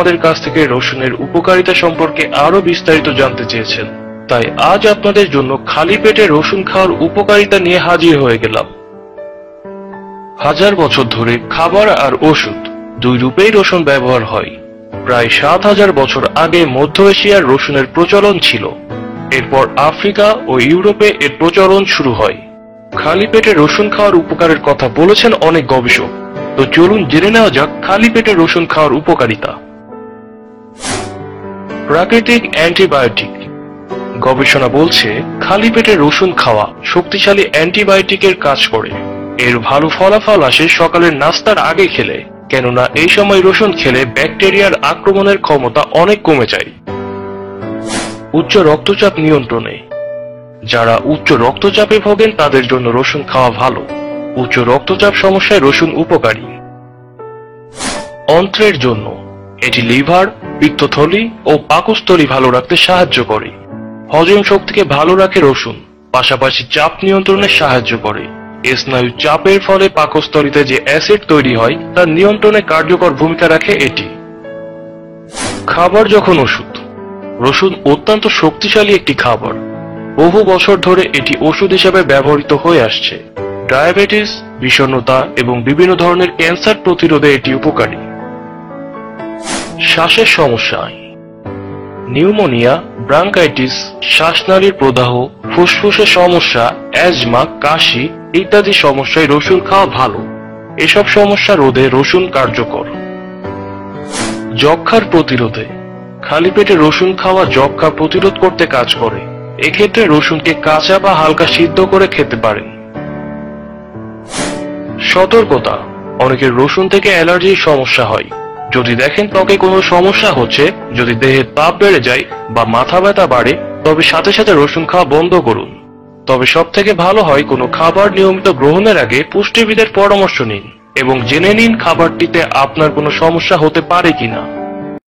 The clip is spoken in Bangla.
আমাদের কাছ থেকে রসুনের উপকারিতা সম্পর্কে আরো বিস্তারিত জানতে চেয়েছেন, তাই আজ আপনাদের জন্য খালি পেটে রসুন খাওয়ার উপকারিতা নিয়ে হাজির হয়ে গেলাম। হাজার বছর ধরে খাবার আর ওষুধ দুই রূপেই রসুন ব্যবহার হয়। প্রায় ৭,০০০ বছর আগে মধ্য এশিয়ার রসুনের প্রচলন ছিল। এরপর আফ্রিকা ও ইউরোপে এর প্রচলন শুরু হয়। খালি পেটে রসুন খাওয়ার উপকারের কথা বলেছেন অনেক গবেষক। তো চলুন জেনে নেওয়া যাক খালি পেটে রসুন খাওয়ার উপকারিতা। প্রাকৃতিক অ্যান্টিবায়োটিক। গবেষণা বলছে খালি পেটে রসুন খাওয়া শক্তিশালী অ্যান্টিবায়োটিকের কাজ করে। এর ভালো ফলাফল আসে সকালের নাস্তার আগে খেলে, কেননা এই সময় রসুন খেলে ব্যাকটেরিয়ার আক্রমণের ক্ষমতা অনেক কমে যায়। উচ্চ রক্তচাপ নিয়ন্ত্রণে। যারা উচ্চ রক্তচাপে ভোগেন তাদের জন্য রসুন খাওয়া ভালো। উচ্চ রক্তচাপ সমস্যায় রসুন উপকারী। অন্ত্রের জন্য এটি লিভার, পিত্তথলি ও পাকস্থলী ভালো রাখতে সাহায্য করে। হজম শক্তিকে ভালো রাখে রসুন, পাশাপাশি চাপ নিয়ন্ত্রণে সাহায্য করে। স্নায়ু চাপের ফলে পাকস্থলীতে যে অ্যাসিড তৈরি হয় তা নিয়ন্ত্রণে কার্যকর ভূমিকা রাখে এটি। খাবার যখন ওষুধ। রসুন অত্যন্ত শক্তিশালী একটি খাবার। বহু বছর ধরে এটি ওষুধ হিসেবে ব্যবহৃত হয়ে আসছে। ডায়াবেটিস, বিষণ্ণতা এবং বিভিন্ন ধরনের ক্যান্সার প্রতিরোধে এটি উপকারী। শ্বাসের সমস্যা, নিউমোনিয়া, ব্রঙ্কাইটিস, শ্বাসনালীর প্রদাহ, ফুসফুসের সমস্যা, অ্যাজমা, কাশি ইত্যাদি সমস্যায় রসুন খাওয়া ভালো। এসব সমস্যা রোধে রসুন কার্যকর। যক্ষ্মার প্রতিরোধে। খালি পেটে রসুন খাওয়া যক্ষ্মা প্রতিরোধ করতে কাজ করে। এক্ষেত্রে রসুনকে কাঁচা বা হালকা সিদ্ধ করে খেতে পারেন। সতর্কতা। অনেকের রসুন থেকে অ্যালার্জির সমস্যা হয়। যদি দেখেন ত্বকে কোনো সমস্যা হচ্ছে, যদি দেহের তাপ বেড়ে যায় বা মাথা ব্যথা বাড়ে, তবে সাথে সাথে রসুন খাওয়া বন্ধ করুন। তবে সব থেকে ভালো হয় কোনো খাবার নিয়মিত গ্রহণের আগে পুষ্টিবিদের পরামর্শ নিন এবং জেনে নিন খাবারটিতে আপনার কোনো সমস্যা হতে পারে কিনা।